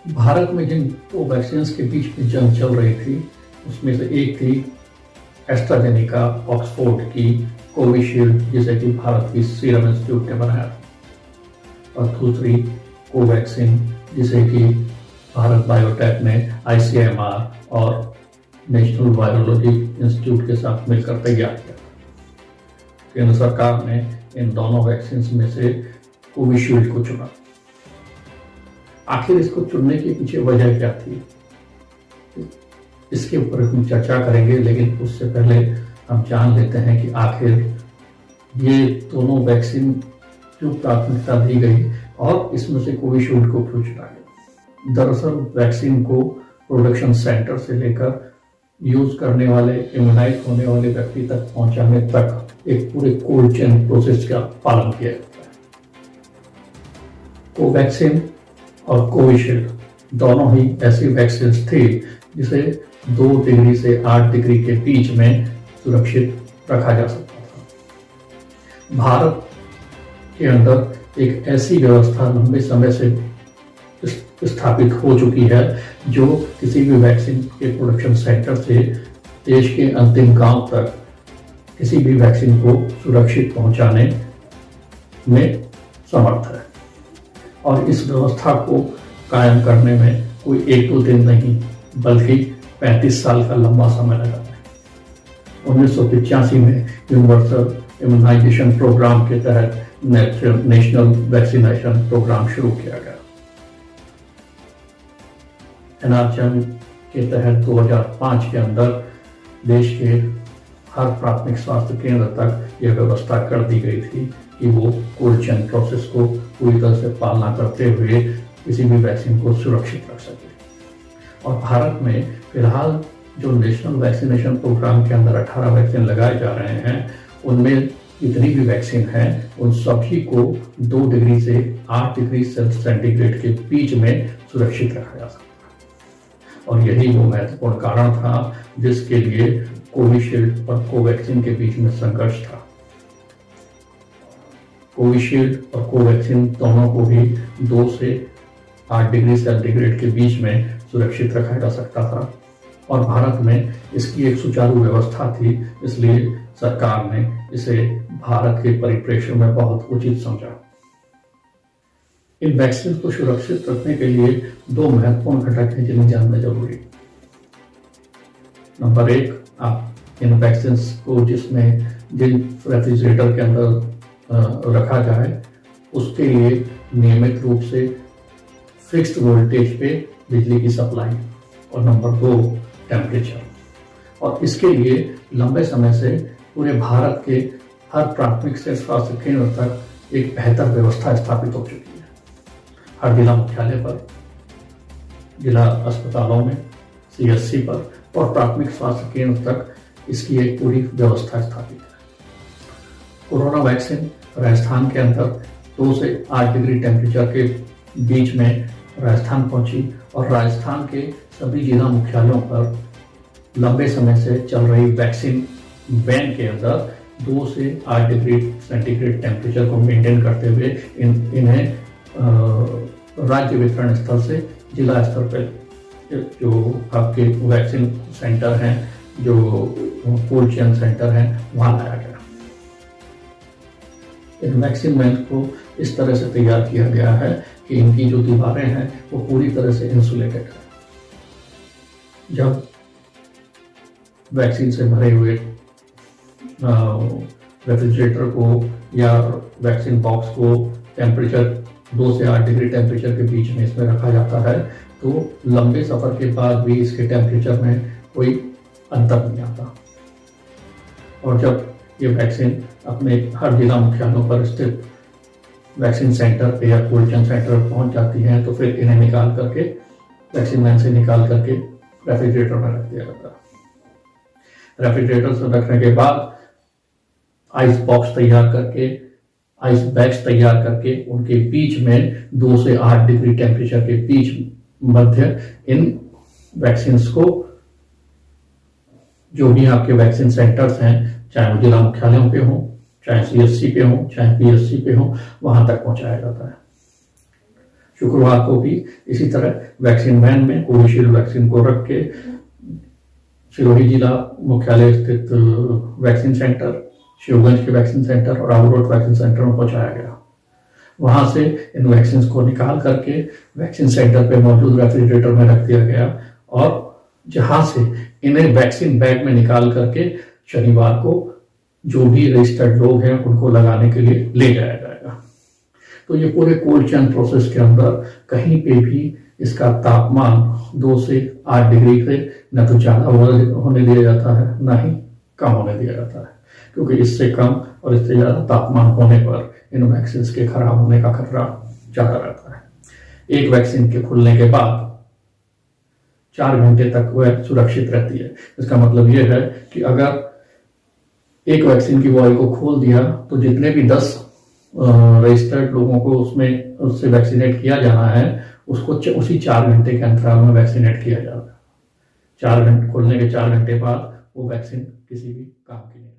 भारत में जिन दो वैक्सीन के बीच में जंग चल रही थी उसमें से एक थी एस्ट्राजेनेका ऑक्सफोर्ड की कोविशील्ड, जिसे कि भारत की सीरम इंस्टीट्यूट ने बनाया था, और दूसरी कोवैक्सीन जिसे कि भारत बायोटेक ने ICMR और नेशनल वायरोलॉजी इंस्टीट्यूट के साथ मिलकर तैयार किया। केंद्र सरकार ने इन दोनों वैक्सीन में से कोविशील्ड को चुना। आखिर इसको चुनने के पीछे वजह क्या थी, इसके ऊपर हम चर्चा करेंगे, लेकिन उससे पहले हम जान लेते हैं कि आखिर ये दोनों वैक्सीन जो प्राथमिकता दी गई और इसमें से कोविशील्ड को क्यों चुना गया। दरअसल वैक्सीन को प्रोडक्शन सेंटर से लेकर यूज करने वाले, इम्यूनाइज होने वाले व्यक्ति तक पहुंचाने तक एक पूरे कोल्ड चेन प्रोसेस का पालन किया जाता है। कोवैक्सीन और कोविशील्ड दोनों ही ऐसी वैक्सीन थी जिसे 2 डिग्री से 8 डिग्री के बीच में सुरक्षित रखा जा सकता था। भारत के अंदर एक ऐसी व्यवस्था लंबे समय से स्थापित हो चुकी है जो किसी भी वैक्सीन के प्रोडक्शन सेंटर से देश के अंतिम गांव तक किसी भी वैक्सीन को सुरक्षित पहुंचाने में समर्थ है। और इस व्यवस्था को कायम करने में कोई 1-2 दिन नहीं बल्कि 35 साल का लंबा समय लगा है। 1985 में यूनिवर्सल इम्यूनाइजेशन प्रोग्राम के तहत नेशनल वैक्सीनेशन प्रोग्राम शुरू किया गया। NRCM के तहत 2005 के अंदर देश के हर प्राथमिक स्वास्थ्य केंद्र तक यह व्यवस्था कर दी गई थी कि वो कोल्ड चेन प्रोसेस को पूरी तरह से पालना करते हुए किसी भी वैक्सीन को सुरक्षित रख सके। और भारत में फिलहाल जो नेशनल वैक्सीनेशन प्रोग्राम के अंदर 18 वैक्सीन लगाए जा रहे हैं, उनमें जितनी भी वैक्सीन है उन सभी को 2 डिग्री से 8 डिग्री सेंटीग्रेड के बीच में सुरक्षित रखा जा सकता है। और यही वो महत्वपूर्ण कारण था जिसके लिए कोविशील्ड और कोवैक्सीन के बीच में संघर्ष था। कोविशील्ड और कोवैक्सीन दोनों को ही 2 से 8 डिग्री सेंटीग्रेड के बीच में सुरक्षित रखा जा सकता था और भारत में इसकी एक सुचारू व्यवस्था थी, इसलिए सरकार ने इसे भारत के परिप्रेक्ष्य में बहुत उचित समझा। इन वैक्सीन को सुरक्षित रखने के लिए 2 महत्वपूर्ण घटक हैं जिन्हें जानना जरूरी। नंबर 1, आप इन वैक्सीन को जिन रेफ्रिजरेटर के अंदर रखा जाए उसके लिए नियमित रूप से फिक्स्ड वोल्टेज पे बिजली की सप्लाई, और नंबर 2 टेम्परेचर। और इसके लिए लंबे समय से पूरे भारत के हर प्राथमिक से स्वास्थ्य केंद्र तक एक बेहतर व्यवस्था स्थापित हो चुकी है। हर जिला मुख्यालय पर, जिला अस्पतालों में, CSC पर और प्राथमिक स्वास्थ्य केंद्र तक इसकी एक पूरी व्यवस्था स्थापित है। कोरोना वैक्सीन राजस्थान के अंदर 2 से 8 डिग्री टेम्परेचर के बीच में राजस्थान पहुंची और राजस्थान के सभी जिला मुख्यालयों पर लंबे समय से चल रही वैक्सीन वैन के अंदर 2 से 8 डिग्री सेंटीग्रेड टेम्परेचर को मेंटेन करते हुए इन्हें राज्य वितरण स्थल से जिला स्तर पर जो आपके वैक्सीन सेंटर हैं, जो कोल्ड चेन सेंटर हैं, वहां लाया गया। इन वैक्सीन वैन को इस तरह से तैयार किया गया है कि इनकी जो दीवारें हैं वो पूरी तरह से इंसुलेटेड है। जब वैक्सीन से भरे हुए रेफ्रिजरेटर को या वैक्सीन बॉक्स को टेम्परेचर 2 से 8 डिग्री टेम्परेचर के बीच में इसमें रखा जाता है तो लंबे सफर के बाद भी इसके टेम्परेचर में कोई अंतर नहीं आता। और जब ये वैक्सीन अपने हर जिला मुख्यालयों पर स्थित वैक्सीन सेंटर पे या कोल्ड चेन सेंटर पर पहुंच जाती हैं तो फिर इन्हें निकाल करके वैक्सीन वैन से निकाल करके रेफ्रिजरेटर में रख दिया जाता है। रेफ्रिजरेटर से रखने के बाद आइस बॉक्स तैयार करके, आइस बैग्स तैयार करके उनके बीच में 2 से 8 डिग्री टेम्परेचर के बीच मध्य इन वैक्सीन को, जो भी आपके वैक्सीन सेंटर्स हैं, चाहे वो जिला मुख्यालयों पे हों, चाहे CSC पे हों, चाहे PSC पे हों, वहां तक पहुंचाया जाता है। शुक्रवार को भी इसी तरह वैक्सीन वैन में कोविशील्ड वैक्सीन को रख के सिरोही जिला मुख्यालय स्थित वैक्सीन सेंटर, शिवगंज के वैक्सीन सेंटर और आउटरोड वैक्सीन सेंटर में पहुंचाया गया। वहां से इन वैक्सीन को निकाल करके वैक्सीन सेंटर पे मौजूद रेफ्रिजरेटर में रख दिया गया और जहां से इन्हें वैक्सीन बैग में निकाल करके शनिवार को जो भी रजिस्टर्ड लोग हैं उनको लगाने के लिए ले जाया जाएगा। तो ये पूरे कोल्ड चेन प्रोसेस के अंदर कहीं पे भी इसका तापमान 2 से 8 डिग्री से न तो ज़्यादा होने दिया जाता है न ही कम होने दिया जाता है, क्योंकि इससे कम और इससे ज़्यादा तापमान होने पर इन वैक्सीन के खराब होने का खतरा ज़्यादा रहता है। एक वैक्सीन के खुलने के बाद 4 घंटे तक वह सुरक्षित रहती है। इसका मतलब यह है कि अगर एक वैक्सीन की वॉयल को खोल दिया तो जितने भी 10 रजिस्टर्ड लोगों को उससे वैक्सीनेट किया जाना है उसको उसी 4 घंटे के अंतराल में वैक्सीनेट किया जाएगा। 4 घंटे खुलने के 4 घंटे बाद वो वैक्सीन किसी भी काम की नहीं।